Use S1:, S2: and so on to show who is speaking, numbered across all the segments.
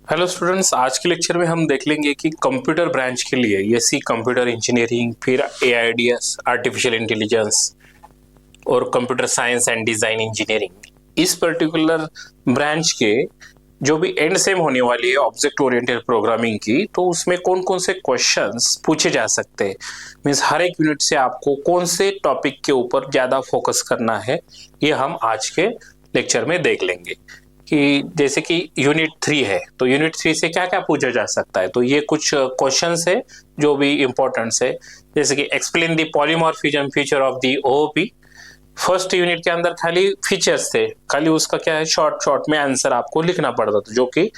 S1: Hello students, आज के lecture में हम देख लेंगे कि कंप्यूटर ब्रांच के लिए एसी कंप्यूटर इंजीनियरिंग, फिर एआईडीएस आर्टिफिशियल इंटेलिजेंस और computer science and design engineering, इस पर्टिकुलर ब्रांच के जो भी एंड सेम होने वाली है ऑब्जेक्ट ओरिएंटेड प्रोग्रामिंग की, तो उसमें कौन कौन से क्वेश्चंस पूछे जा सकते हैं। मीन्स हर एक यूनिट से आपको कौन से टॉपिक के ऊपर ज्यादा फोकस करना है, ये हम आज के लेक्चर में देख लेंगे। कि जैसे कि यूनिट 3 है, तो यूनिट 3 से क्या क्या पूछा जा सकता है, तो ये कुछ क्वेश्चंस है जो भी इंपॉर्टेंट है। जैसे कि explain the polymorphism feature of the OOP. First unit के अंदर खाली फीचर्स थे, खाली उसका क्या है शॉर्ट में आंसर आपको लिखना पड़ता था, जो कि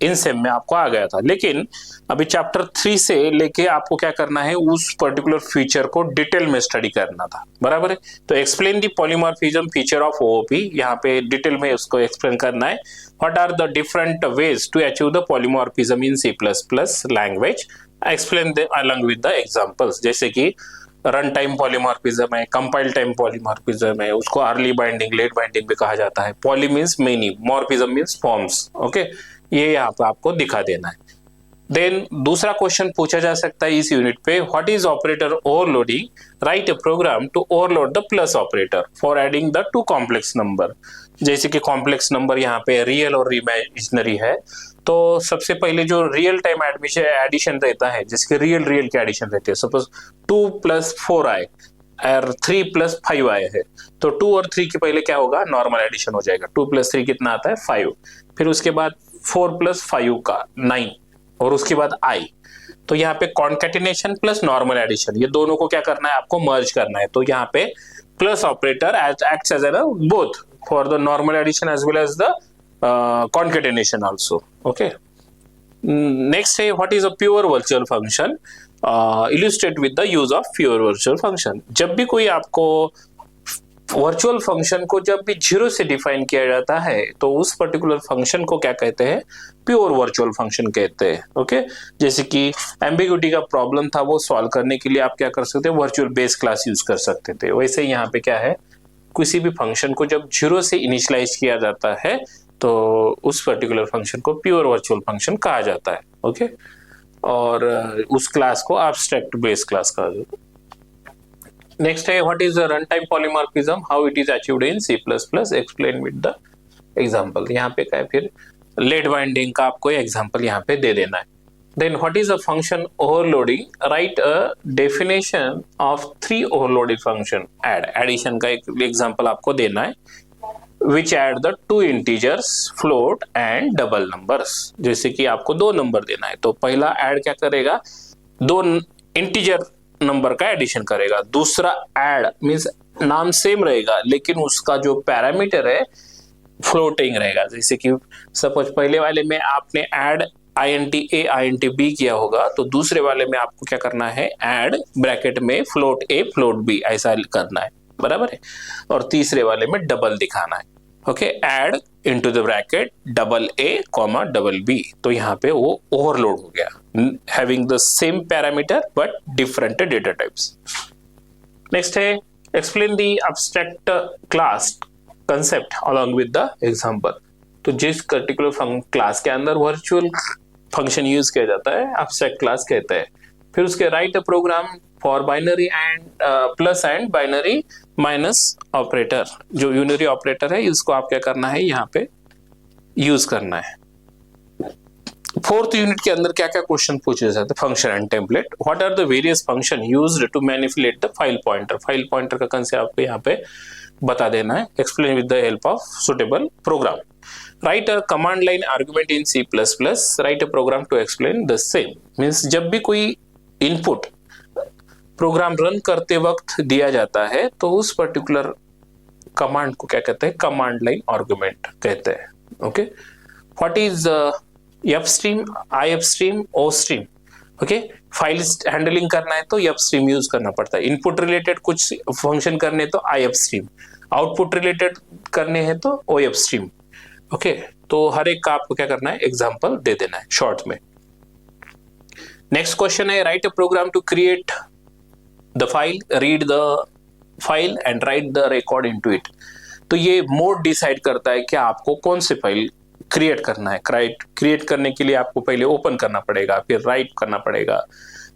S1: इन सेम में आपको आ गया था। लेकिन अभी चैप्टर 3 से लेके आपको क्या करना है, उस पर्टिकुलर फीचर को डिटेल में स्टडी करना था, बराबर है। तो explain the polymorphism feature of OOP, यहाँ पे डिटेल में उसको एक्सप्लेन करना है। What are the different ways to achieve the polymorphism in C++ language, explain the along with the examples. जैसे कि रन टाइम पॉलीमॉर्फिज्म है, कंपाइल टाइम पॉलीमॉर्फिज्म है, उसको अर्ली बाइंडिंग, लेट बाइंडिंग भी कहा जाता है। Poly means many, morphism means forms, okay, ये यहाँ पे आपको दिखा देना है। देन दूसरा क्वेश्चन पूछा जा सकता है इस यूनिट पे, what is operator overloading, write a program to overload the plus operator for adding the two complex number. जैसे कि कॉम्प्लेक्स नंबर यहाँ पे रियल और इमेजिनरी है, तो सबसे पहले जो रियल टाइम एडिशन रहता है, जिसके रियल के एडिशन रहते हैं, सपोज 2 + 4 आए और 3 + 5 आए हैं, तो 2 और 3 के पहले क्या होगा, नॉर्मल एडिशन हो जाएगा। 2 + 3 कितना आता है, 5। फिर उसके बाद 4 + 5 का 9, और उसके बाद i। तो यहाँ पे कॉन्केटिनेशन प्लस नॉर्मल एडिशन, ये दोनों को क्या करना है, आपको मर्ज करना है। तो यहाँ पे plus operator acts as both for the normal addition as well as the concatenation also, okay. Next है, what is a pure virtual function, illustrate with the use of pure virtual function। जब भी कोई आपको virtual function को जब भी 0 से define किया जाता है, तो उस पर्टिकुलर फंक्शन को क्या कहते हैं, प्योर वर्चुअल फंक्शन कहते हैं, ओके। जैसे कि एम्बिग्यूटी का प्रॉब्लम था, वो सॉल्व करने के लिए आप क्या कर सकते हैं, वर्चुअल बेस क्लास यूज कर सकते थे। वैसे यहाँ पे क्या है, किसी भी फंक्शन को जब 0 से इनिशियलाइज किया जाता है, तो उस पर्टिकुलर फंक्शन को प्योर वर्चुअल फंक्शन कहा जाता है, ओके। और उस क्लास को एब्स्ट्रैक्ट बेस क्लास कहा जाता है। नेक्स्ट है, what is the run time polymorphism, how it is achieved in C++, explain with the example. यहाँ पे क्या है, फिर लेट बाइंडिंग का आपको एग्जांपल यहाँ पे दे देना है। Then what is a function overloading, write a definition of 3 overloaded function addition का एक एग्जांपल आपको देना है। which add the 2 integers, float and double numbers। जैसे कि आपको 2 नंबर देना है, तो पहला ऐड क्या करेगा, 2 इंटीजर नंबर का एडिशन करेगा। दूसरा ऐड मीन्स नाम सेम रहेगा, लेकिन उसका जो पैरामीटर है फ्लोटिंग रहेगा। जैसे कि सपोज पहले वाले में आपने add int a int b किया होगा, तो दूसरे वाले में आपको क्या करना है, ऐड ब्रैकेट में फ्लोट a फ्लोट b ऐसा करना है, बराबर है। और तीसरे वाले में डबल दिखाना है, okay. Add into the bracket double a comma double b, तो यहाँ पे वो ओवरलोड हो गया, having the same parameter but different data types. Next है, explain the abstract class concept along with the example. तो जिस पर्टिकुलर क्लास के अंदर वर्चुअल फंक्शन यूज किया जाता है, एब्स्ट्रैक्ट क्लास कहते हैं। फिर उसके write a program for binary and plus and binary minus operator, जो यूनरी ऑपरेटर है, इसको आप क्या करना है, यहाँ पे यूज करना है। 4th यूनिट के अंदर क्या क्या क्वेश्चन पूछे जाते हैं, function and template. What are the various function used to manipulate the file pointer, file pointer का कंसेप्ट आपको यहाँ पे बता देना है। Explain with the help of suitable program. Write a command line argument in C++, write a program to explain the same. Means जब भी कोई इनपुट प्रोग्राम रन करते वक्त दिया जाता है, तो उस पर्टिकुलर कमांड को क्या कहते हैं, कमांड लाइन आर्गुमेंट कहते हैं, okay. What is F stream, I F stream, O stream, okay. File handling करना है तो एफ स्ट्रीम यूज करना पड़ता है। इनपुट रिलेटेड कुछ फंक्शन करने तो आई एफ स्ट्रीम, आउटपुट रिलेटेड करने हैं तो ओ एफ स्ट्रीम, ओके। तो हर एक का आपको क्या करना है, एग्जाम्पल दे देना है शॉर्ट में। नेक्स्ट क्वेश्चन है, write a program to create the file, read the file and write the record into it। तो ये मोड डिसाइड करता है कि आपको कौन से फाइल क्रिएट करना है। क्रिएट करने के लिए आपको पहले ओपन करना पड़ेगा, फिर राइट करना पड़ेगा।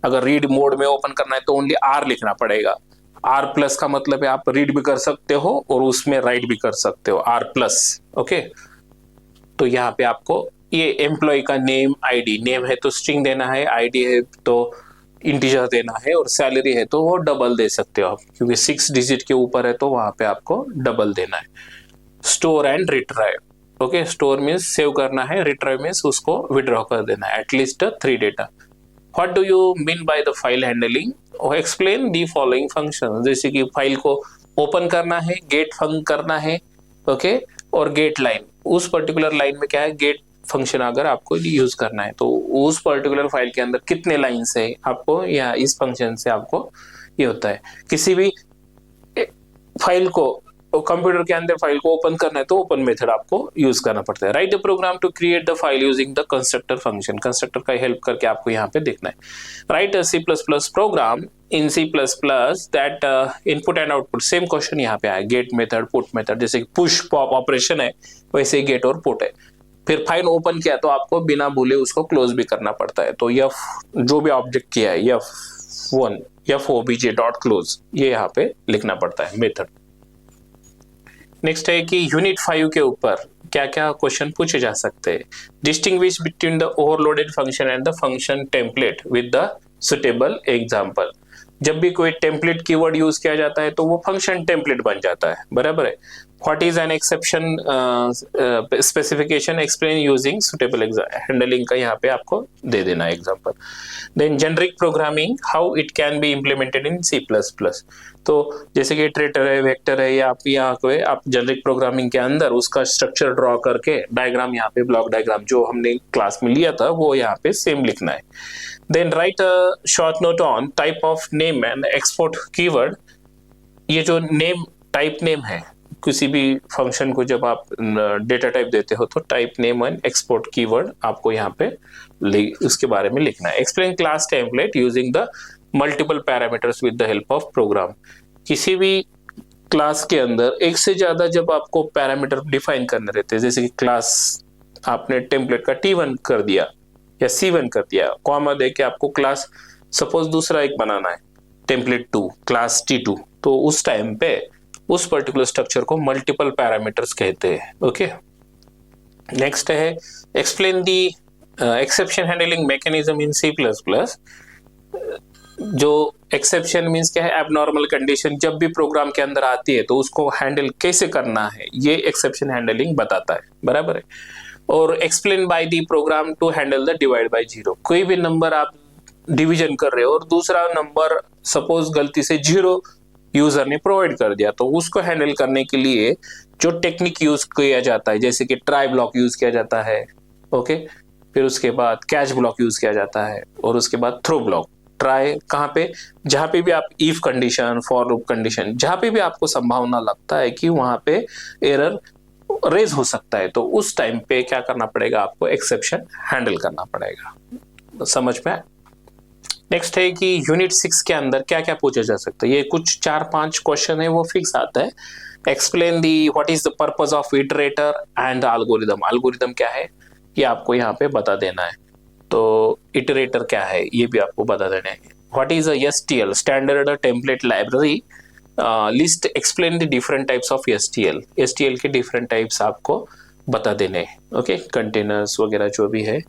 S1: अगर रीड मोड में ओपन करना है तो ओनली आर लिखना पड़ेगा। आर प्लस का मतलब है आप रीड भी कर सकते हो और उसमें राइट भी कर सकते हो, आर प्लस। ओके, तो यहाँ पे आपको ये एम्प्लॉय का नेम, आईडी, नेम है तो स्ट्रिंग देना है, आईडी है तो इंटीजर देना है, और सैलरी है तो वो डबल दे सकते हो आप, क्योंकि 6 डिजिट के ऊपर है तो वहां पे आपको डबल देना है। Store and retrieve. Okay, store means save करना है, रिट्राइव मीन्स उसको विड्रॉ कर देना है, at least 3 data. What do you mean by the file handling? Explain the following function. जैसे कि फाइल को ओपन करना है, गेट फंक्शन करना है, ओके, और गेट लाइन, उस पर्टिकुलर लाइन में क्या है, गेट फंक्शन अगर आपको यूज करना है तो उस पर्टिकुलर फाइल के अंदर कितने लाइन्स है आपको, या इस फंक्शन से आपको ये होता है। किसी भी फाइल को, कंप्यूटर के अंदर फाइल को ओपन करना है तो ओपन मेथड आपको यूज करना पड़ता है। Write the program to create the file using the constructor function. Constructor का हेल्प करके आपको यहाँ पे देखना है। Write a C++ program in C++ that input and output. Same question यहाँ पे आया, गेट मेथड, पुट मेथड, जैसे कि पुश पॉप ऑपरेशन है वैसे ही गेट और पुट है। फिर फाइल ओपन किया तो आपको बिना भूले उसको क्लोज भी करना पड़ता है। तो यह जो भी ऑब्जेक्ट किया है, F1 fobj.close, ये यहाँ पे लिखना पड़ता है मेथड। नेक्स्ट है कि यूनिट 5 के ऊपर क्या क्या क्वेश्चन पूछे जा सकते हैं। Distinguish between the overloaded function and the function template with the suitable example. जब भी कोई टेम्पलेट कीवर्ड यूज किया जाता है तो वो फंक्शन टेम्पलेट बन जाता है, बराबर है। What is an exception specification, explain using suitable handling का यहाँ पे आपको दे देना है example. Then generic programming, how it can be implemented in C++। तो जैसे कि इटरेटर है, वेक्टर है, या आप यहाँ पे आप जेनरिक प्रोग्रामिंग के अंदर उसका स्ट्रक्चर ड्रॉ करके डायग्राम, यहाँ पे ब्लॉक डायग्राम जो हमने क्लास में लिया था वो यहाँ पे सेम लिखना है। Then write a short note on type of name and export keyword. ये जो नेम, टाइप नेम है, किसी भी फंक्शन को जब आप डेटा टाइप देते हो तो type name and export keyword आपको यहाँ पे उसके बारे में लिखना है। Explain class template using the multiple parameters with the help of program. किसी भी क्लास के अंदर एक से ज्यादा जब आपको पैरामीटर डिफाइन करने रहते हैं, जैसे कि क्लास आपने टेम्पलेट का T1 कर दिया या C1 कर दिया, कॉमा दे के आपको क्लास सपोज दूसरा एक बनाना है, टेम्पलेट 2, क्लास T2, तो उस टाइम पे उस पर्टिकुलर स्ट्रक्चर को मल्टीपल पैरामीटर्स कहते हैं। ओके, नेक्स्ट है explain the exception handling mechanism in C++। जो एक्सेप्शन मींस क्या है, एबनॉर्मल कंडीशन जब भी प्रोग्राम के अंदर आती है तो उसको हैंडल कैसे करना है, ये एक्सेप्शन हैंडलिंग बताता है, बराबर है। और explain by the program to handle the divide by zero. कोई भी नंबर आप डिवीजन कर रहे हो और दूसरा नंबर सपोज गलती से 0 यूजर ने प्रोवाइड कर दिया, तो उसको हैंडल करने के लिए जो टेक्निक यूज किया जाता है, जैसे कि ट्राई ब्लॉक यूज किया जाता है, ओके, फिर उसके बाद कैच ब्लॉक यूज किया जाता है, और उसके बाद थ्रो ब्लॉक। ट्राई कहाँ पे, जहां पे भी आप if condition, for loop condition, जहां पे भी आपको संभावना लगता है कि वहां पे एरर रेज हो सकता है, तो उस टाइम पे क्या करना पड़ेगा, आपको एक्सेप्शन हैंडल करना पड़ेगा। समझ में? नेक्स्ट है कि यूनिट 6 के अंदर क्या क्या पूछा जा सकता है। ये कुछ 4-5 क्वेश्चन है वो फिक्स आता है। Explain the what is the purpose of iterator and algorithm. Algorithm क्या है ये आपको यहाँ पे बता देना है। तो इटरेटर क्या है ये भी आपको बता देना है। What is a STL, standard template library list. Explain the different types of STL के डिफरेंट टाइप्स आपको बता देने हैं। ओके, कंटेनर्स वगैरह जो भी है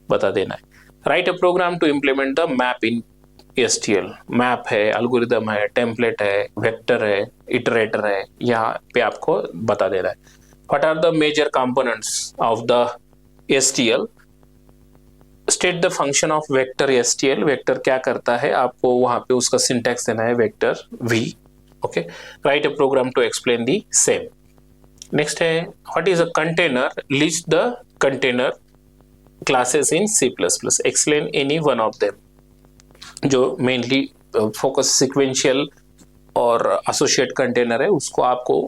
S1: बता देना है। Write a program to implement the map in STL। Map है, एल्गोरिदम है, टेम्पलेट है, वेक्टर है, इटरेटर है, यहाँ पे आपको बता दे रहा है। What are the major components of the STL। State the function of vector STL। Vector क्या करता है आपको वहां पे उसका सिंटैक्स देना है, vector V। Okay, write a program to explain the same. Next है what is a container, list the container classes in C++। Explain any one of them. जो मेनली फोकस सिक्वेंशियल और एसोसिएट कंटेनर है उसको आपको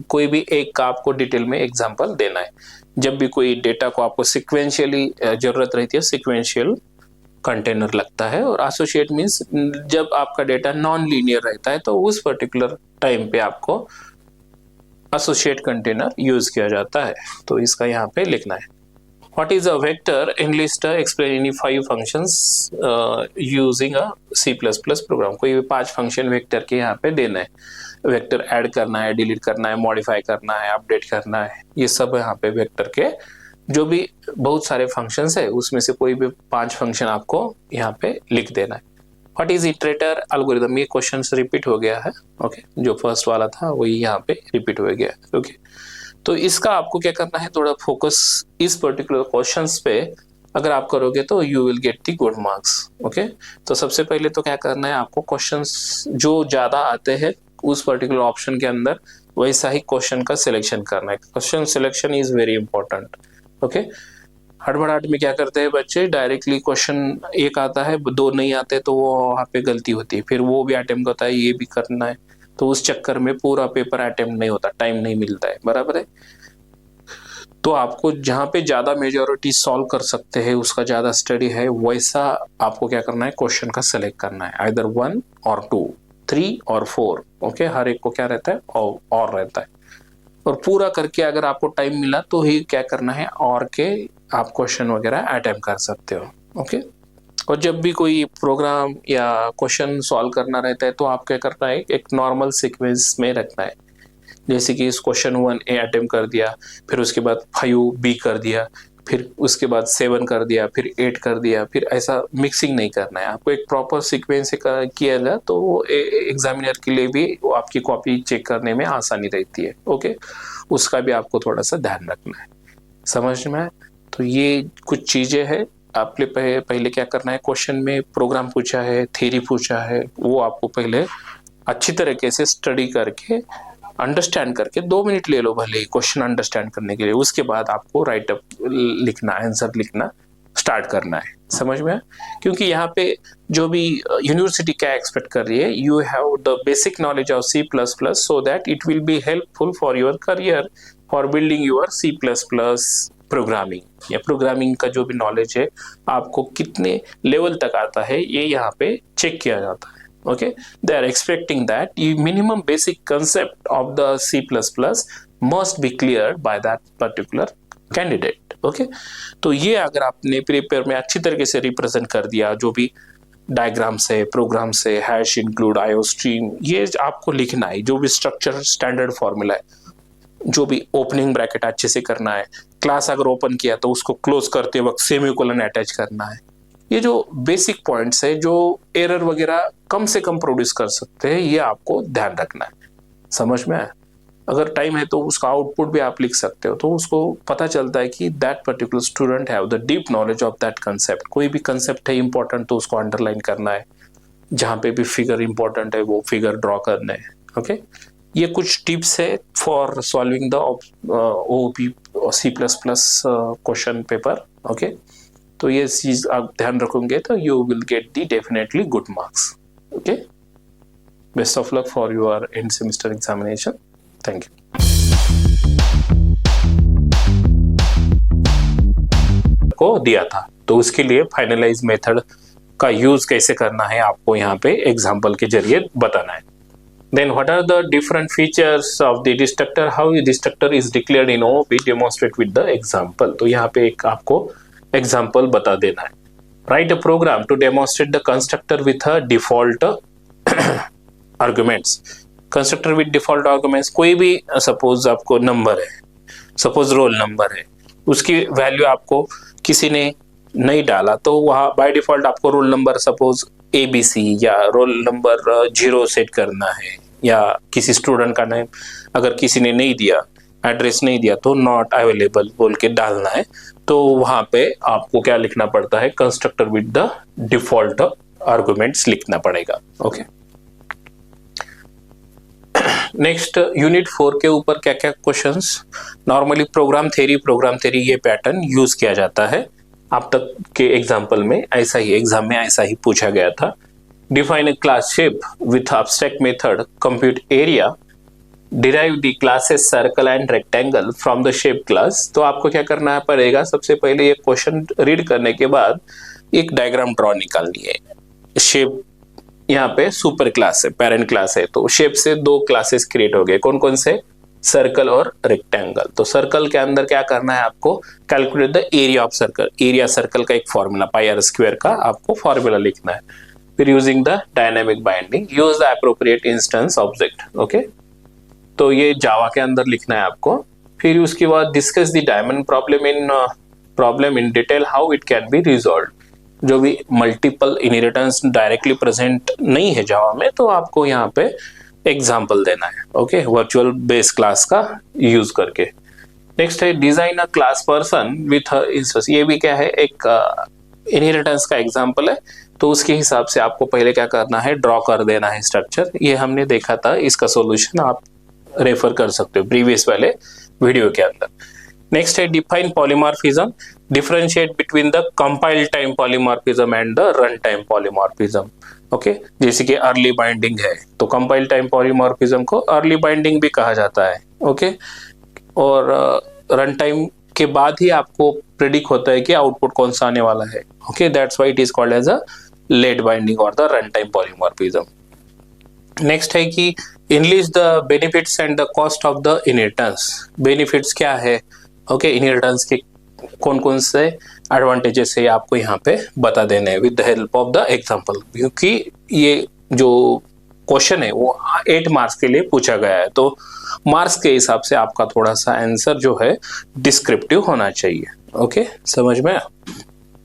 S1: कोई भी एक का आपको डिटेल में एग्जांपल देना है। जब भी कोई डेटा को आपको सिक्वेंशियली जरूरत रहती है, सिक्वेंशियल कंटेनर लगता है। और एसोसिएट मींस जब आपका डेटा नॉन लीनियर रहता है तो उस पर्टिकुलर टाइम पे आपको एसोसिएट कंटेनर यूज किया जाता है। तो इसका यहाँ पे लिखना है। What is a vector? Enlist explain any 5 functions using a C++ program. कोई भी 5 फंक्शन वेक्टर के यहाँ पे देना है। वेक्टर ऐड करना है, डिलीट करना है, मॉडिफाई करना है, अपडेट करना है, ये सब यहाँ पे वेक्टर के जो भी बहुत सारे फंक्शंस है उसमें से कोई भी 5 फंक्शन आपको यहाँ पे लिख देना है। What is iterator algorithm? ये क्वेश्चन रिपीट हो गया है। ओके, जो फर्स्ट वाला था वही यहाँ पे रिपीट हो गया है। ओके, तो इसका आपको क्या करना है, थोड़ा फोकस इस पर्टिकुलर क्वेश्चंस पे अगर आप करोगे तो you will get the good marks. Okay, तो सबसे पहले तो क्या करना है, आपको क्वेश्चंस जो ज्यादा आते हैं उस पर्टिकुलर ऑप्शन के अंदर वैसा ही क्वेश्चन का सिलेक्शन करना है। Question selection is very important. Okay, हड़बड़ाहट में क्या करते हैं बच्चे, डायरेक्टली क्वेश्चन एक आता है, 2 नहीं आते तो वो वहाँ पे गलती होती है, फिर वो भी अटेम्प्ट होता है, ये भी करना है, तो उस चक्कर में पूरा पेपर अटेम्प्ट नहीं होता, टाइम नहीं मिलता है। बराबर है। तो आपको जहाँ पे ज्यादा मेजॉरिटी सॉल्व कर सकते हैं, उसका ज्यादा स्टडी है, वैसा आपको क्या करना है, क्वेश्चन का सेलेक्ट करना है, आइदर 1 और 2, 3 और 4। ओके, हर एक को क्या रहता है, और रहता है। और पूरा करके अगर आपको टाइम मिला तो ही क्या करना है, और के आप क्वेश्चन वगैरह अटेम्प्ट कर सकते हो। ओके, और जब भी कोई प्रोग्राम या क्वेश्चन सॉल्व करना रहता है तो आप क्या करना है, एक नॉर्मल सीक्वेंस में रखना है। जैसे कि इस क्वेश्चन 1A अटेम्प्ट कर दिया, फिर उसके बाद 5B कर दिया, फिर उसके बाद 7 कर दिया, फिर 8 कर दिया, फिर ऐसा मिक्सिंग नहीं करना है। आपको एक प्रॉपर सीक्वेंस से किया जाए तो वो एग्जामिनर के लिए भी वो आपकी कॉपी चेक करने में आसानी रहती है। ओके, उसका भी आपको थोड़ा सा ध्यान रखना है। समझ में आए? तो ये कुछ चीजें हैं। आपने पहले क्या करना है, क्वेश्चन में प्रोग्राम पूछा है, थ्योरी पूछा है, वो आपको पहले अच्छी तरीके से स्टडी करके अंडरस्टैंड करके 2 मिनट ले लो भले ही क्वेश्चन अंडरस्टैंड करने के लिए, उसके बाद आपको राइट अप लिखना, आंसर लिखना स्टार्ट करना है। समझ में? क्योंकि यहाँ पे जो भी यूनिवर्सिटी क्या एक्सपेक्ट कर रही है, you have the basic knowledge of C++ so that it will be helpful for your career, for building your C++ programming. या प्रोग्रामिंग का जो भी नॉलेज है आपको कितने लेवल तक आता है, ये यहाँ पे चेक किया जाता है। Okay, they are expecting that the minimum basic concept of the C++ must be cleared by that particular candidate. Okay, तो ये अगर आपने पेपर में अच्छी तरीके से रिप्रेजेंट कर दिया, जो भी डायग्राम से, प्रोग्राम से, हैश इंक्लूड, आईओ स्ट्रीम, ये आपको लिखना है। जो भी स्ट्रक्चर, स्टैंडर्ड फॉर्मूला है, जो भी ओपनिंग ब्रैकेट अच्छे से करना है, क्लास अगर ओपन किया तो उसको क्लोज करते वक्त सेमीकोलन अटैच करना है। ये जो बेसिक पॉइंट्स है, जो एरर वगैरह कम से कम प्रोड्यूस कर सकते हैं, ये आपको ध्यान रखना है। समझ में आया? अगर टाइम है तो उसका आउटपुट भी आप लिख सकते हो, तो उसको पता चलता है कि that particular student have the deep knowledge of that concept. कोई भी कंसेप्ट है इंपॉर्टेंट तो उसको अंडरलाइन करना है, जहाँ पे भी फिगर इंपॉर्टेंट है वो फिगर ड्रॉ करना है। ओके, ये कुछ टिप्स है for solving the OOP C++ question paper. Okay, तो ये चीज आप ध्यान रखोगे तो you will get the definitely good marks. Okay, best of luck for your end semester examination. Thank you. को दिया था तो उसके लिए फाइनलाइज मेथड का यूज कैसे करना है आपको यहाँ पे एग्जाम्पल के जरिए बताना है। Then what are the different features of the destructor? How the destructor is declared in OOP? Demonstrate with the example. तो यहाँ पे एक आपको एग्जाम्पल बता देना है। Write a program to demonstrate the constructor with a default arguments. Constructor with default arguments, कोई भी सपोज आपको नंबर है, सपोज रोल नंबर है, उसकी वैल्यू आपको किसी ने नहीं डाला तो वहाँ बाय डिफॉल्ट आपको रोल नंबर सपोज ABC या रोल नंबर 0 सेट करना है, या किसी स्टूडेंट का नेम अगर किसी ने नहीं दिया, एड्रेस नहीं दिया तो नॉट अवेलेबल बोल के डालना है। तो वहां पे आपको क्या लिखना पड़ता है, constructor with the default arguments लिखना पड़ेगा। ओके, नेक्स्ट यूनिट 4 के ऊपर क्या क्या क्वेश्चंस, नॉर्मली प्रोग्राम थ्योरी ये पैटर्न यूज किया जाता है। अब तक के एग्जाम्पल में ऐसा ही, एग्जाम में ऐसा ही पूछा गया था। Define a class shape with abstract method, compute area, derive the classes circle and rectangle from the shape class. तो आपको क्या करना पड़ेगा, सबसे पहले ये क्वेश्चन रीड करने के बाद एक डायग्राम ड्रॉ निकालनी है। शेप यहाँ पे सुपर क्लास है, पेरेंट क्लास है, तो शेप से 2 क्लासेस क्रिएट हो गए। कौन कौन से, सर्कल और रेक्टेंगल। तो सर्कल के अंदर क्या करना है आपको, calculate the area of circle. Area circle का एक फॉर्मूला पाई आर स्क्वायर का आपको फॉर्मूला लिखना है। फिर using the dynamic binding use the appropriate instance object. Okay, तो ये जावा के अंदर लिखना है आपको। फिर उसके बाद discuss the diamond problem in detail, how it can be resolve. जो भी मल्टीपल इनहेरिटेंस डायरेक्टली प्रेजेंट नहीं है जावा में, तो आपको यहाँ पे एग्जाम्पल देना है। ओके, वर्चुअल बेस क्लास का यूज करके। नेक्स्ट है design a class person with instance. ये भी क्या है, एक इनहेरिटेंस का एग्जाम्पल है। तो उसके हिसाब से आपको पहले क्या करना है, ड्रॉ कर देना है स्ट्रक्चर। ये हमने देखा था, इसका सॉल्यूशन आप रेफर कर सकते हो प्रीवियस वाले वीडियो के अंदर। नेक्स्ट है define polymorphism, differentiate between the compile time polymorphism and the run time polymorphism. Okay, जैसे कि अर्ली बाइंडिंग है, तो कंपाइल टाइम पॉलीमॉर्फिज्म को अर्ली बाइंडिंग भी कहा जाता है। ओके, और रन टाइम के बाद ही आपको प्रेडिक्ट होता है कि आउटपुट कौन सा आने वाला है। Okay, that's why it is called as a late binding और the run time polymorphism. Next है कि enlist the benefits and the cost of the inheritance. Benefits क्या है, ओके, इनहेरिटेंस के कौन कौन से एडवांटेजेस है आपको यहाँ पे बता देने with the help of the example. क्योंकि ये जो क्वेश्चन है वो 8 मार्क्स के लिए पूछा गया है, तो मार्क्स के हिसाब से आपका थोड़ा सा आंसर जो है डिस्क्रिप्टिव होना चाहिए। ओके, समझ में।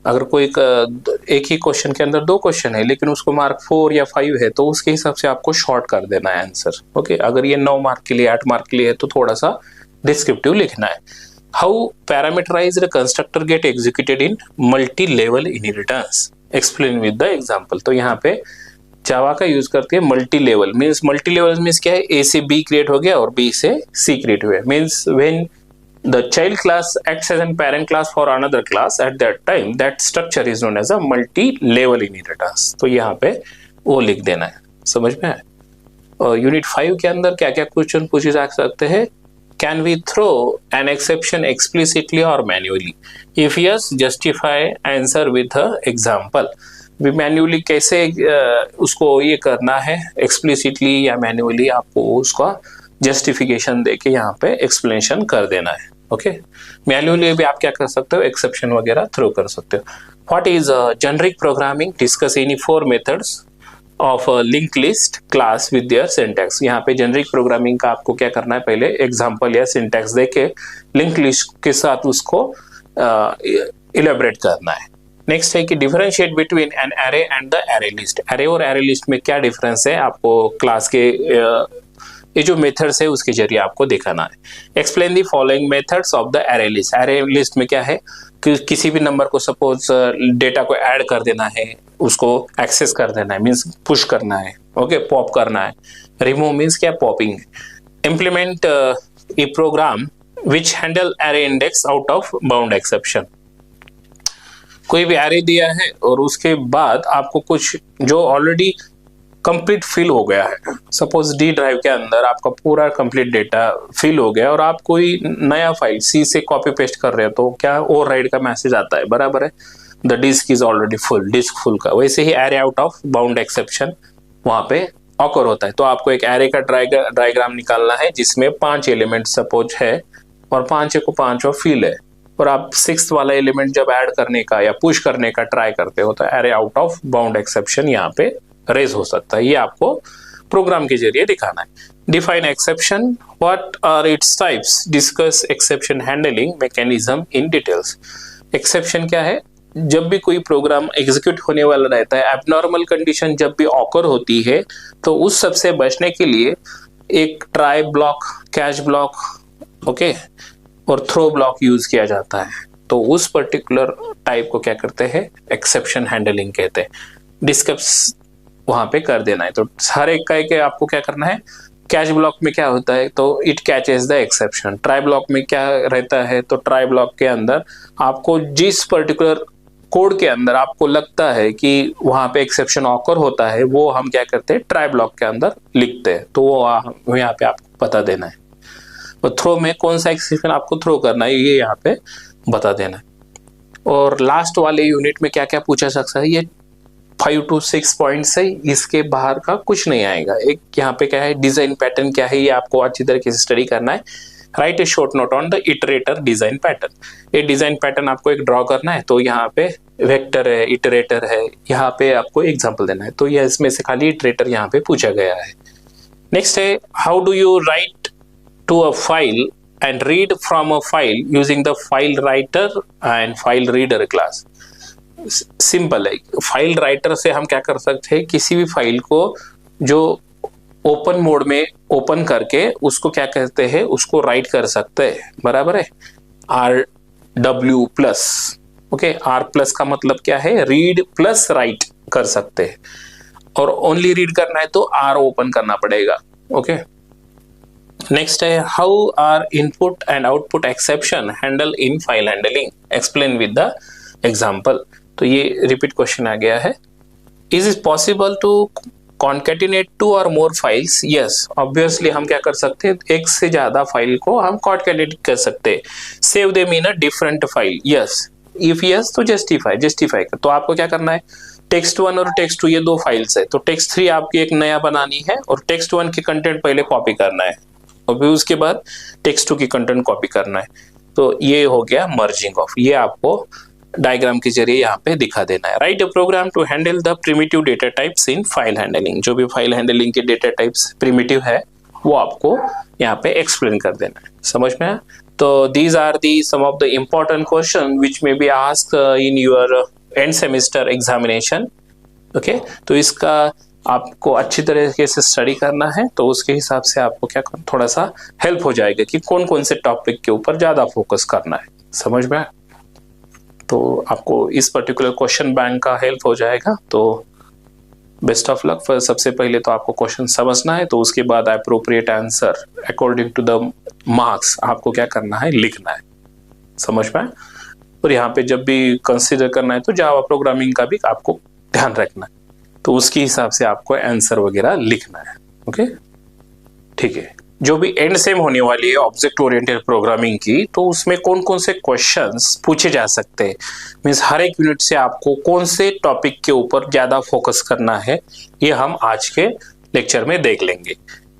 S1: अगर कोई एक ही क्वेश्चन के अंदर 2 क्वेश्चन है लेकिन उसको मार्क 4 या 5 है, तो उसके हिसाब से आपको शॉर्ट कर देना है आंसर। ओके, अगर ये 9 मार्क के लिए 8 मार्क के लिए है तो थोड़ा सा डिस्क्रिप्टिव लिखना है। How parameterised constructor get executed in multi level inheritance, explain with the example. तो यहाँ पे जावा का यूज करते हैं multi level. Multi level means क्या है, ए से बी क्रिएट हो गया और बी से सी क्रिएट हुआ। Means when the child class acts as a parent class for another class at that time, that structure is known as a multi-level inheritance। तो यहाँ पे वो लिख देना है, समझ में है। और यूनिट 5 के अंदर क्या क्या क्वेश्चन पूछे जा सकते हैं, can we throw an exception explicitly और manually, if yes justify answer with example. Manually कैसे उसको ये करना है, एक्सप्लिसिटली या मैन्युअली आपको उसका जस्टिफिकेशन देके यहाँ पे एक्सप्लेनेशन कर देना है। ओके, मैन्युअली भी आप क्या कर सकते हो, एक्सेप्शन वगैरह थ्रो कर सकते हो। What is generic programming, discuss any 4 methods of link list class with their syntax. यहाँ पे जेनेरिक प्रोग्रामिंग का आपको क्या करना है, पहले एग्जांपल या सिंटैक्स देके लिंक लिस्ट के साथ उसको इलेबरेट करना है। नेक्स्ट है कि differentiate between an array and the array list. Array और एरे लिस्ट में क्या डिफरेंस है आपको क्लास के ये जो मेथड्स है उसके जरिए आपको दिखाना है। Explain the following methods of the array list. Array list में क्या है कि किसी भी नंबर को सपोज डेटा को ऐड कर देना है, उसको एक्सेस कर देना है, मींस पुश करना है। ओके, पॉप करना है। रिमूव मींस क्या, popping. Implement a program which handle array index out of bound exception. कोई भी एरे दिया है और उसके बाद आपको कुछ जो ऑलरेडी कंप्लीट फिल हो गया है, सपोज डी ड्राइव के अंदर आपका पूरा कंप्लीट डेटा फिल हो गया और आप कोई नया फाइल सी से कॉपी पेस्ट कर रहे हो, तो क्या ओवरराइड का मैसेज आता है, बराबर है, the disk is already full, disk full का। वैसे ही array out of bound exception वहां पे ऑकर होता है। तो आपको एक एरे का डायग्राम निकालना है जिसमें 5 एलिमेंट सपोज है और 5 को 5 फिल है, और आप 6th वाला एलिमेंट जब ऐड करने का या पुश करने का ट्राई करते हो तो array out of bound exception यहाँ पे रेज हो सकता है। ये आपको प्रोग्राम के जरिए दिखाना है। Define exception, what are its types, discuss exception handling mechanism in details. Exception क्या है, जब भी कोई प्रोग्राम एग्जीक्यूट होने वाला रहता है, एबनॉर्मल कंडीशन जब भी ऑकर होती है, तो उस सब से बचने के लिए एक try block, catch block, okay, और थ्रो ब्लॉक यूज किया जाता है। तो उस पर्टिकुलर टाइप को क्या करते हैं, एक्सेप्शन हैंडलिंग कहते हैं। डिस्कस वहां पे कर देना है। तो हर एक का एक आपको क्या करना है, कैच ब्लॉक में क्या होता है, तो it catches the exception. Try block में क्या रहता है, तो ट्राई ब्लॉक के अंदर आपको जिस पर्टिकुलर कोड के अंदर आपको लगता है कि वहां पे एक्सेप्शन ऑकर होता है, वो हम क्या करते हैं, ट्राई ब्लॉक के अंदर लिखते हैं। तो वो यहाँ पे आपको बता देना है। और थ्रो में कौन सा एक्सेप्शन आपको थ्रो करना है, ये यहाँ पे बता देना है। और लास्ट वाले यूनिट में क्या क्या पूछा जा सकता है, ये 5 to 6 पॉइंट्स है, इसके बाहर का कुछ नहीं आएगा। एक यहाँ पे क्या है, डिजाइन पैटर्न क्या है, ये आपको अच्छी तरीके से स्टडी करना है। Right A short note on the iterator design pattern. ये डिजाइन पैटर्न आपको एक ड्रॉ करना है, तो यहाँ पे वेक्टर है, इटरेटर है, यहाँ पे आपको एग्जांपल देना है, तो ये इसमें से खाली इटरेटर यहाँ पे पूछा गया है। नेक्स्ट है, how do you write to a file and read from a file using the file writer and file reader class. Simple है, फाइल राइटर से हम क्या कर सकते हैं, किसी भी फाइल को जो ओपन मोड में ओपन करके उसको क्या कहते हैं, उसको राइट कर सकते हैं, बराबर है। RW plus, okay, R plus का मतलब क्या है, रीड प्लस राइट कर सकते हैं, और ओनली रीड करना है तो R ओपन करना पड़ेगा, ओके। नेक्स्ट है, how are input and output exception handle in file handling, explain with the example. तो ये रिपीट क्वेश्चन आ गया है। Is it possible to concatenate 2 और मोर फाइल्स? यस, ऑब्वियसली हम क्या कर सकते हैं, एक से ज्यादा फाइल को हम कॉन्केटिनेट कर सकते हैं। Save them in a different file? Yes. If yes तो जस्टिफाई कर। तो आपको क्या करना है, text1 और text2 ये 2 फाइल्स है, तो text3 आपकी एक नया बनानी है और text1 की कंटेंट पहले कॉपी करना है और फिर उसके बाद text2 की कंटेंट कॉपी करना है। तो ये हो गया मर्जिंग ऑफ, ये आपको डायग्राम के जरिए यहाँ पे दिखा देना है। Write a program to handle the primitive data types in file handling. जो भी फाइल हैंडलिंग के डेटा टाइप्स प्रिमिटिव है वो आपको यहाँ पे एक्सप्लेन कर देना है। समझ में आया? तो these are the some of the important question which may be asked in your end semester examination, okay. तो इसका आपको अच्छी तरीके से स्टडी करना है, तो उसके हिसाब से आपको क्या थोड़ा सा हेल्प हो जाएगा कि कौन कौन से टॉपिक के ऊपर ज्यादा फोकस करना है। समझ में आया? तो आपको इस पर्टिकुलर क्वेश्चन बैंक का हेल्प हो जाएगा। तो बेस्ट ऑफ लक। सबसे पहले तो आपको क्वेश्चन समझना है, तो उसके बाद appropriate answer according to the marks आपको क्या करना है, लिखना है। समझ में? और यहाँ पे जब भी कंसीडर करना है तो जावा प्रोग्रामिंग का भी आपको ध्यान रखना है, तो उसके हिसाब से आपको आंसर वगैरह लिखना है, ओके। ठीक है, जो भी एंड सेम होने वाली है ऑब्जेक्ट ओरिएंटेड प्रोग्रामिंग की, तो उसमें कौन कौन से क्वेश्चंस पूछे जा सकते हैं, मीन्स हर एक यूनिट से आपको कौन से टॉपिक के ऊपर ज्यादा फोकस करना है, ये हम आज के लेक्चर में देख लेंगे।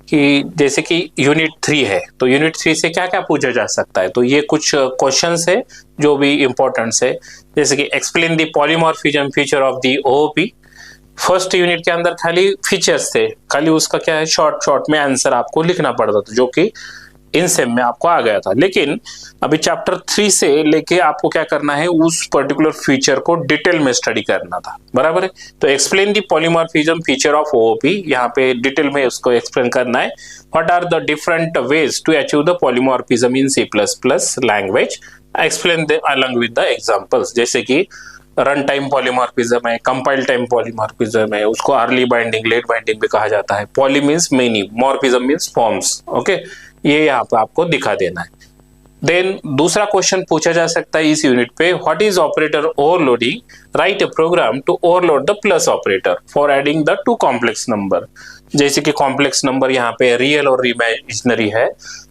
S1: कि जैसे कि यूनिट 3 है, तो यूनिट 3 से क्या क्या पूछा जा सकता है, तो ये कुछ क्वेश्चंस है जो भी इंपॉर्टेंट है। जैसे कि explain the polymorphism feature of the OOP. First unit के अंदर खाली फीचर्स थे, खाली उसका क्या है, शॉर्ट में आंसर आपको लिखना पड़ता था, जो कि इन सेम में आपको आ गया था। लेकिन अभी चैप्टर 3 से लेके आपको क्या करना है, उस पर्टिकुलर फीचर को डिटेल में स्टडी करना था, बराबर है। तो explain the polymorphism feature of OOP, यहाँ पे डिटेल में उसको एक्सप्लेन करना है। What are the different ways to achieve the polymorphism in C++ language, explain along with the examples. जैसे कि रन टाइम पॉलीमॉर्फिज्म है, कंपाइल टाइम पॉलीमॉर्फिज्म है, उसको अर्ली बाइंडिंग, लेट बाइंडिंग भी कहा जाता है। Poly means many, morphism means forms, okay. ये यहाँ पे आपको दिखा देना है। देन दूसरा क्वेश्चन पूछा जा सकता है इस यूनिट पे, what is operator overloading, write a program to overload the plus operator for adding the 2 complex number. जैसे कि कॉम्प्लेक्स नंबर यहाँ पे रियल और इमेजिनरी है,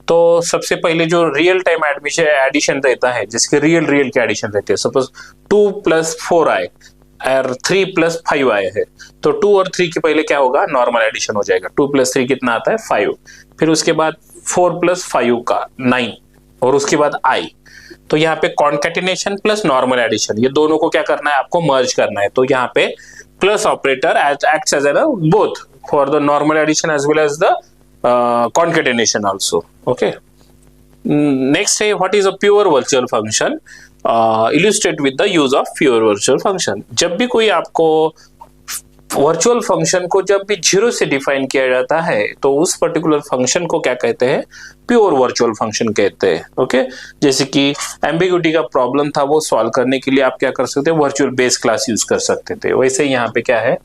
S1: तो सबसे पहले जो रियल टाइम एडिशन रहता है, जिसके रियल के एडिशन रहते हैं, सपोज 2 + 4 आए और 3 + 5 आए हैं, तो 2 और 3 के पहले क्या होगा, नॉर्मल एडिशन हो जाएगा। 2 + 3 कितना आता है, 5। फिर उसके बाद 4 + 5 का 9, और उसके बाद आई। तो यहाँ पे कॉन्केटिनेशन प्लस नॉर्मल एडिशन, ये दोनों को क्या करना है, आपको मर्ज करना है। तो यहाँ पे plus operator acts as an both for the normal addition as well as the concatenation also, okay. Next है, what is a pure virtual function, illustrate with the use of pure virtual function। जब भी कोई आपको virtual function को जब भी 0 से define किया जाता है, तो उस पर्टिकुलर फंक्शन को क्या कहते हैं, प्योर वर्चुअल फंक्शन कहते हैं, ओके। जैसे कि एम्बिग्यूटी का प्रॉब्लम था, वो सॉल्व करने के लिए आप क्या कर सकते हैं, वर्चुअल बेस क्लास यूज कर सकते थे। वैसे यहाँ पे क्या है,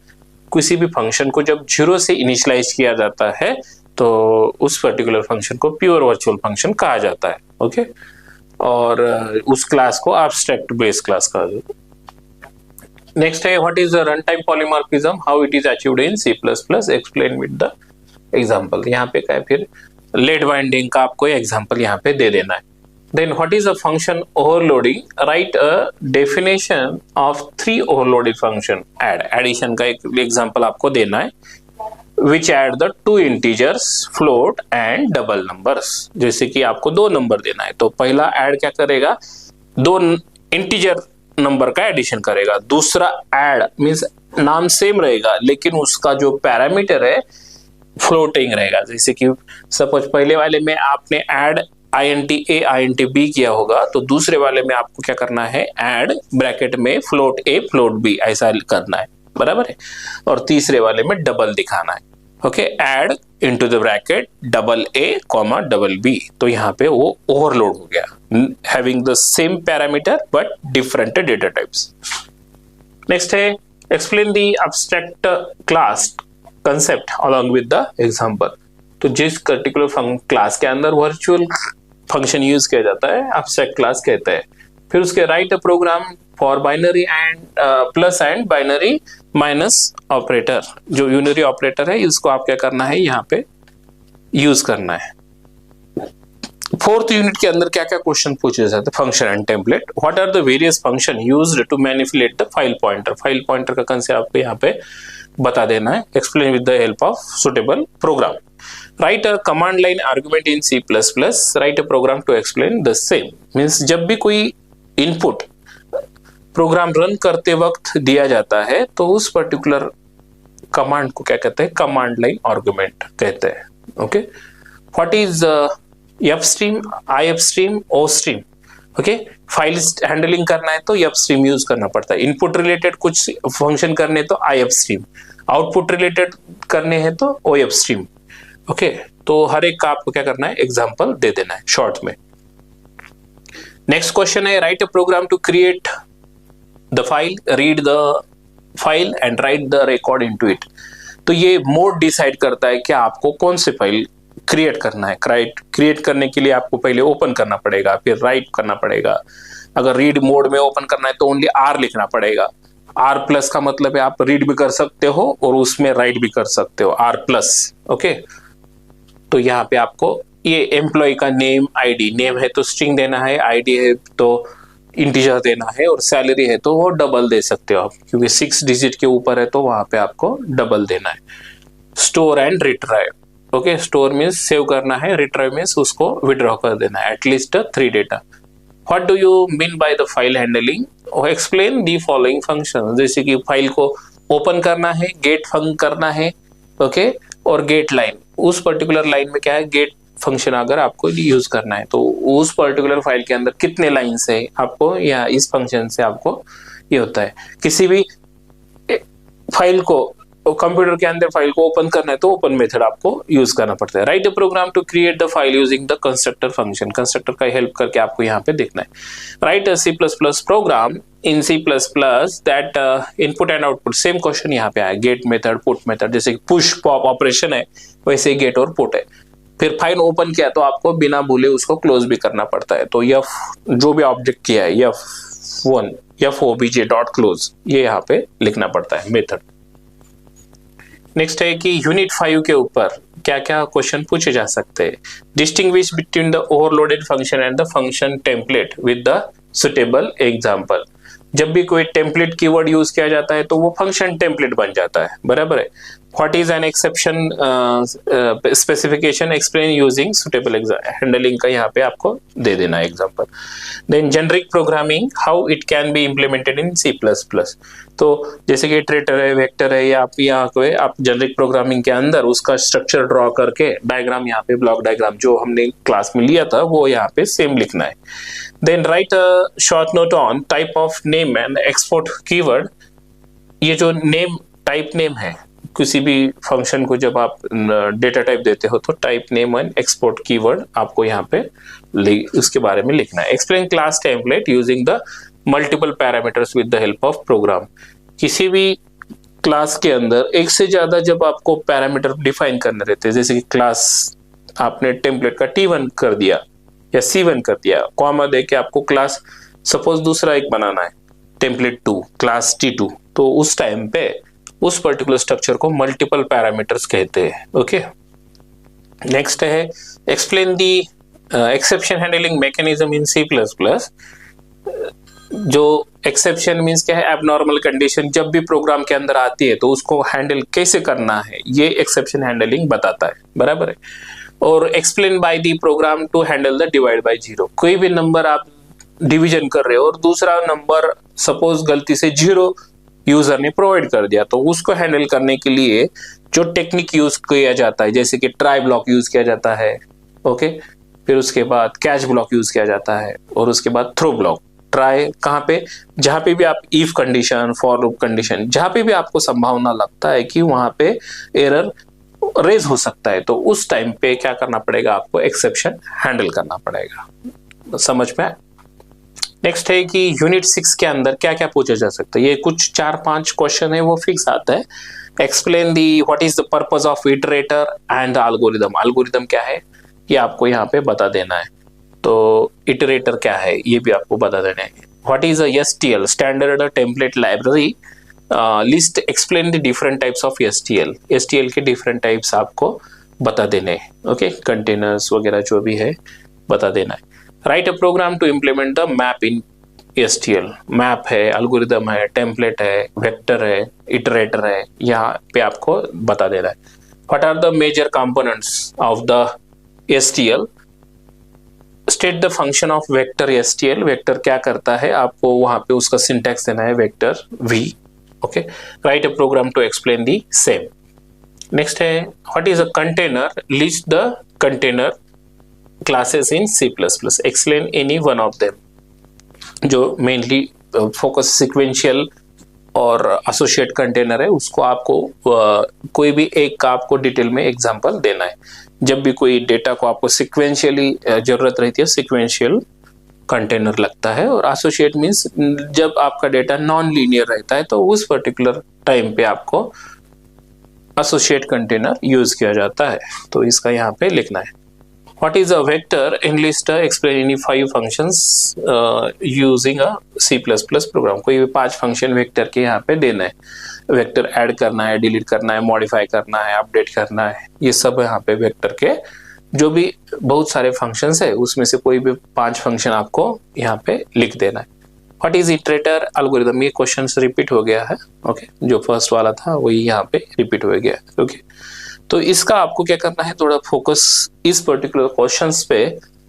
S1: किसी भी फंक्शन को जब 0 से इनिशियलाइज किया जाता है, तो उस पर्टिकुलर फंक्शन को प्योर वर्चुअल फंक्शन कहा जाता है, ओके। और उस क्लास को एब्स्ट्रैक्ट बेस क्लास कहा जाता है। नेक्स्ट है, what is the run time polymorphism, how it is achieved in C++, explain with the example. यहाँ पे क्या है, फिर लेट बाइंडिंग का आपको एग्जांपल यहाँ पे दे देना है। Then what is a function overloading? Write a definition of three overloaded function. Add, addition का एक एग्जांपल आपको देना है. Which add the two integers, float and double numbers. जैसे कि आपको दो नंबर देना है तो पहला ऐड क्या करेगा, दो इंटीजर नंबर का एडिशन करेगा. दूसरा ऐड मीन्स नाम सेम रहेगा लेकिन उसका जो पैरामीटर है फ्लोटिंग रहेगा. जैसे कि सपोज पहले वाले में आपने add int a int b किया होगा तो दूसरे वाले में आपको क्या करना है, ऐड ब्रैकेट में फ्लोट a फ्लोट b ऐसा करना है, बराबर है. और तीसरे वाले में डबल दिखाना है. Okay, add into the bracket double a comma double b. तो यहाँ पे वो ओवरलोड हो गया, having the same parameter but different data types. Next है explain the abstract class concept along with the example. तो जिस पर्टिकुलर क्लास के अंदर वर्चुअल फंक्शन यूज किया जाता है एब्स्ट्रैक्ट क्लास कहते हैं. फिर उसके write a program for binary and plus and binary minus operator. जो यूनरी ऑपरेटर है इसको आप क्या करना है, यहाँ पे यूज करना है. फोर्थ यूनिट के अंदर क्या क्या क्वेश्चन पूछे जाते हैं, function and template. What are the various function used to manipulate the file pointer. File pointer का कंसेप्ट आपको यहाँ पे बता देना है. Explain with the help of suitable program. Write a command line argument in C++. Write a program to explain the same. Means जब भी कोई इनपुट प्रोग्राम रन करते वक्त दिया जाता है तो उस पर्टिकुलर कमांड को क्या कहते हैं, कमांड लाइन आर्गुमेंट कहते हैं. Okay, what is F stream, I F stream, O stream. Okay, file handling करना है तो एफ स्ट्रीम यूज करना पड़ता है. इनपुट रिलेटेड कुछ फंक्शन करने तो आई एफ स्ट्रीम, आउटपुट रिलेटेड करने हैं तो ओ एफ स्ट्रीम. ओके, तो हर एक का आपको क्या करना है, एग्जांपल दे देना है शॉर्ट में. नेक्स्ट क्वेश्चन है write a program to create the file, read the file and write the record into it. तो ये मोड डिसाइड करता है कि आपको कौन सी फाइल क्रिएट करना है. क्रिएट करने के लिए आपको पहले ओपन करना पड़ेगा, फिर राइट करना पड़ेगा. अगर रीड मोड में ओपन करना है तो ओनली आर लिखना पड़ेगा. आर प्लस का मतलब है आप रीड भी कर सकते हो और उसमें राइट भी कर सकते हो, आर प्लस. ओके, तो यहाँ पे आपको ये एम्प्लॉय का नेम, आईडी, नेम है तो स्ट्रिंग देना है, आईडी है तो इंटीजर देना है और सैलरी है तो वो डबल दे सकते हो आप, क्योंकि 6 डिजिट के ऊपर है तो वहां पे आपको डबल देना है. Store and retrieve. Okay, store means save करना है, रिट्राइव मीन्स उसको विड्रॉ कर देना है, at least 3 data. What do you mean by the file handling? Explain the following function. जैसे कि फाइल को ओपन करना है, गेट फंक्शन करना है, ओके, और गेट लाइन. उस पर्टिकुलर लाइन में क्या है, गेट फंक्शन अगर आपको यूज करना है तो उस पर्टिकुलर फाइल के अंदर कितने लाइन्स है आपको, या इस फंक्शन से आपको ये होता है. किसी भी फाइल को कंप्यूटर के अंदर फाइल को ओपन करना है तो ओपन मेथड आपको यूज करना पड़ता है. Write a program to create the file using the constructor function. Constructor का हेल्प करके आपको यहाँ पे देखना है. Write a C++ program in C++ that input and output. Same question यहाँ पे आया, गेट मेथड, पुट मेथड. जैसे पुश पॉप ऑपरेशन है वैसे गेट और पुट है. फिर फाइल ओपन किया तो आपको बिना भूले उसको क्लोज भी करना पड़ता है. तो यह जो भी ऑब्जेक्ट किया है F1 FOBJ डॉट क्लोज, ये यहाँ पे लिखना पड़ता है मेथड. नेक्स्ट है कि यूनिट 5 के ऊपर क्या क्या क्वेश्चन पूछे जा सकते हैं. Distinguish between the overloaded function and the function template with the suitable example. जब भी कोई टेम्पलेट कीवर्ड यूज किया जाता है तो वो फंक्शन टेम्पलेट बन जाता है, बराबर है. What is an exception specification, explain using suitable handling का यहाँ पे आपको दे देना example. Then generic programming, how it can be implemented in C++. तो जैसे कि इटरेटर है, वेक्टर है, या आप जेनरिक प्रोग्रामिंग के अंदर उसका स्ट्रक्चर ड्रॉ करके डायग्राम, यहाँ पे ब्लॉक डायग्राम जो हमने क्लास में लिया था वो यहाँ पे सेम लिखना है. Then write a short note on type of name and export keyword. ये जो नेम, टाइप नेम है, किसी भी फंक्शन को जब आप डेटा टाइप देते हो तो type name and export keyword आपको यहाँ पे उसके बारे में लिखना है. Explain class template using the multiple parameters with the help of program. किसी भी क्लास के अंदर एक से ज्यादा जब आपको पैरामीटर डिफाइन करने रहते हैं, जैसे कि क्लास आपने टेम्पलेट का T1 कर दिया या C1 कर दिया, कॉमा दे के आपको क्लास सपोज दूसरा एक बनाना है, टेम्पलेट 2 क्लास T2, तो उस टाइम पे उस पर्टिकुलर स्ट्रक्चर को मल्टीपल पैरामीटर्स कहते हैं. ओके, नेक्स्ट है explain the exception handling mechanism in C plus plus. जो एक्सेप्शन मीन्स क्या है, एबनॉर्मल कंडीशन जब भी प्रोग्राम के अंदर आती है तो उसको हैंडल कैसे करना है, ये एक्सेप्शन हैंडलिंग बताता है, बराबर है। और explain by the program to handle the divide by zero. कोई भी नंबर आप डिवीजन कर रहे हो और दूसरा नंबर सपोज गलती से जीरो यूजर ने प्रोवाइड कर दिया, तो उसको हैंडल करने के लिए जो टेक्निक यूज किया जाता है, जैसे कि ट्राई ब्लॉक यूज किया जाता है, ओके, फिर उसके बाद कैच ब्लॉक यूज किया जाता है, और उसके बाद थ्रो ब्लॉक। ट्राई कहाँ पे, जहां पे भी आप if condition, for loop condition, जहां पे भी आपको संभावना लगता है कि वहां पे एरर रेज हो सकता है, तो उस टाइम पे क्या करना पड़ेगा, आपको एक्सेप्शन हैंडल करना पड़ेगा। समझ में? नेक्स्ट है कि यूनिट 6 के अंदर क्या क्या पूछा जा सकता है। ये कुछ 4-5 क्वेश्चन है वो फिक्स आता है। Explain the what is the purpose of iterator and algorithm. Algorithm क्या है ये आपको यहाँ पे बता देना है। तो इटरेटर क्या है ये भी आपको बता देना है। What is STL, standard template library list. Explain the different types of STL के डिफरेंट टाइप्स आपको बता देने हैं, ओके, कंटेनर्स वगैरह जो भी है बता देना है। Write a program to implement the map in STL। Map है, एल्गोरिदम है, टेम्पलेट है, वेक्टर है, इटरेटर है, यहाँ पे आपको बता देना है। What are the major components of the STL। State the function of vector STL। Vector क्या करता है आपको वहां पे उसका सिंटैक्स देना है, vector V, okay. Write a program to explain the same. Next है what is a container, list the container classes in C++, explain any one of them. जो मेनली फोकस सिक्वेंशियल और एसोसिएट कंटेनर है, उसको आपको कोई भी एक का आपको डिटेल में एग्जांपल देना है। जब भी कोई डेटा को आपको सिक्वेंशियली जरूरत रहती है, सिक्वेंशियल कंटेनर लगता है। और एसोसिएट मींस जब आपका डेटा नॉन लीनियर रहता है तो उस पर्टिकुलर टाइम पे आपको एसोसिएट कंटेनर यूज किया जाता है, तो इसका यहाँ पे लिखना है। What is a vector? Enlist explain any 5 functions using a C++ program। कोई भी 5 फंक्शन वेक्टर के यहाँ पे देना है। वेक्टर ऐड करना है, डिलीट करना है, मॉडिफाई करना है, अपडेट करना है, ये सब यहाँ पे वेक्टर के जो भी बहुत सारे फंक्शंस है उसमें से कोई भी 5 फंक्शन आपको यहाँ पे लिख देना है। What is iterator algorithm. ये क्वेश्चन रिपीट हो गया है, ओके, जो फर्स्ट वाला था वही यहाँ पे रिपीट हो गया है, ओके। तो इसका आपको क्या करना है, थोड़ा फोकस इस पर्टिकुलर क्वेश्चंस पे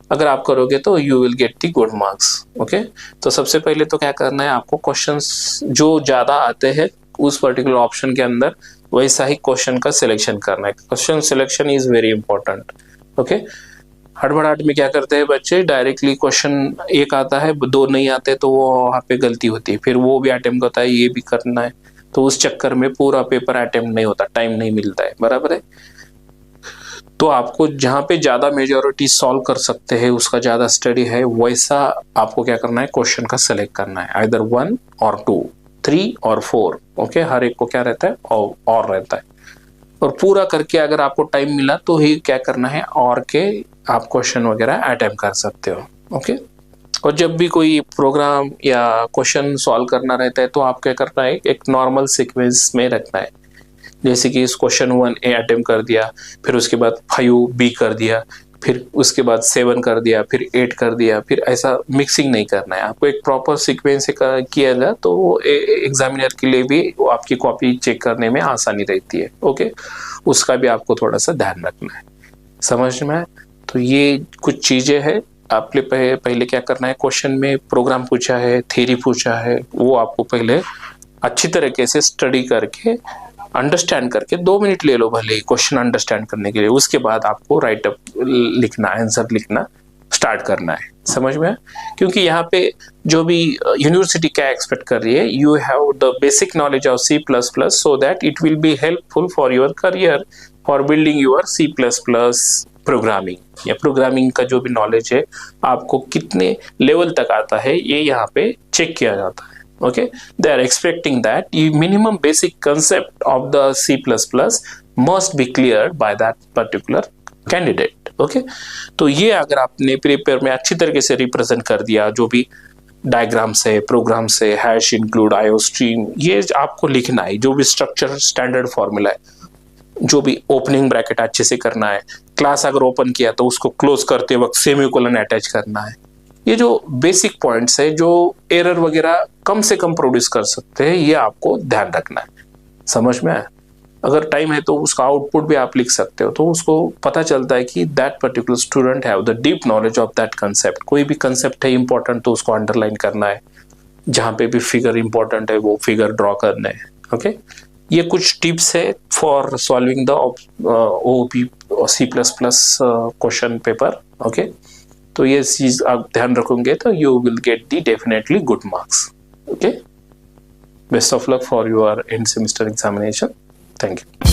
S1: अगर आप करोगे तो you will get the good marks, okay. तो सबसे पहले तो क्या करना है, आपको क्वेश्चंस जो ज्यादा आते हैं उस पर्टिकुलर ऑप्शन के अंदर वैसा ही क्वेश्चन का सिलेक्शन करना है। Question selection is very important, okay. हड़बड़ाहट में क्या करते हैं बच्चे, डायरेक्टली क्वेश्चन एक आता है, 2 नहीं आते तो वो वहाँ पे गलती होती है, फिर वो भी अटेम्प्ट होता है, ये भी करना है, तो उस चक्कर में पूरा पेपर अटेम्प्ट नहीं होता, टाइम नहीं मिलता है, बराबर है। तो आपको जहां पे ज्यादा मेजॉरिटी सॉल्व कर सकते हैं, उसका ज्यादा स्टडी है, वैसा आपको क्या करना है, क्वेश्चन का सेलेक्ट करना है, आइदर 1 और 2, 3 और 4, ओके। हर एक को क्या रहता है, और रहता है। और पूरा करके अगर आपको टाइम मिला तो ही क्या करना है, और के आप क्वेश्चन वगैरह अटेम्प्ट कर सकते हो, ओके। और जब भी कोई प्रोग्राम या क्वेश्चन सॉल्व करना रहता है तो आप क्या करना है, एक नॉर्मल सीक्वेंस में रखना है। जैसे कि इस क्वेश्चन 1A अटेम्प्ट कर दिया, फिर उसके बाद 5B कर दिया, फिर उसके बाद 7 कर दिया, फिर 8 कर दिया, फिर ऐसा मिक्सिंग नहीं करना है। आपको एक प्रॉपर सीक्वेंस से किया जाए तो वो एग्जामिनर के लिए भी आपकी कॉपी चेक करने में आसानी रहती है, ओके। उसका भी आपको थोड़ा सा ध्यान रखना है, समझ में। तो ये कुछ चीजें हैं। आपने पहले क्या करना है, क्वेश्चन में प्रोग्राम पूछा है, थ्योरी पूछा है, वो आपको पहले अच्छी तरीके से स्टडी करके अंडरस्टैंड करके 2 मिनट ले लो भले क्वेश्चन अंडरस्टैंड करने के लिए, उसके बाद आपको राइट अप लिखना, आंसर लिखना स्टार्ट करना है, समझ में। क्योंकि यहाँ पे जो भी यूनिवर्सिटी क्या एक्सपेक्ट कर रही है, you have the basic knowledge of C++ so that it will be helpful for your career, for building your C++ programming. या प्रोग्रामिंग का जो भी नॉलेज है आपको कितने लेवल तक आता है, ये यहाँ पे चेक किया जाता है, okay, they are expecting that minimum basic concept of the C++ must be cleared by that particular candidate, okay। तो ये अगर आपने पेपर में अच्छी तरीके से रिप्रेजेंट कर दिया, जो भी डायग्राम से, प्रोग्राम से, हैश इंक्लूड, IO स्ट्रीम, ये आपको लिखना है, जो भी स्ट्रक्चर स्टैंडर्ड फॉर्मूला है जो भी ओपनिंग ब्रैकेट अच्छे से करना है, क्लास अगर ओपन किया तो उसको क्लोज करते वक्त सेमीकोलन अटैच करना है। ये जो बेसिक पॉइंट्स है जो एरर वगैरह कम से कम प्रोड्यूस कर सकते हैं, ये आपको ध्यान रखना है। समझ में आया? अगर टाइम है तो उसका आउटपुट भी आप लिख सकते हो, तो उसको पता चलता है कि that particular student have the deep knowledge of that concept. कोई भी कंसेप्ट है इंपॉर्टेंट तो उसको अंडरलाइन करना है, जहां पे भी फिगर इंपॉर्टेंट है वो फिगर ड्रॉ करना है। ओके, ये कुछ टिप्स है for solving the OP C++ question paper. Okay, तो ये चीज आप ध्यान रखोगे तो you will get the definitely good marks. Okay, best of luck for your end semester examination. Thank you.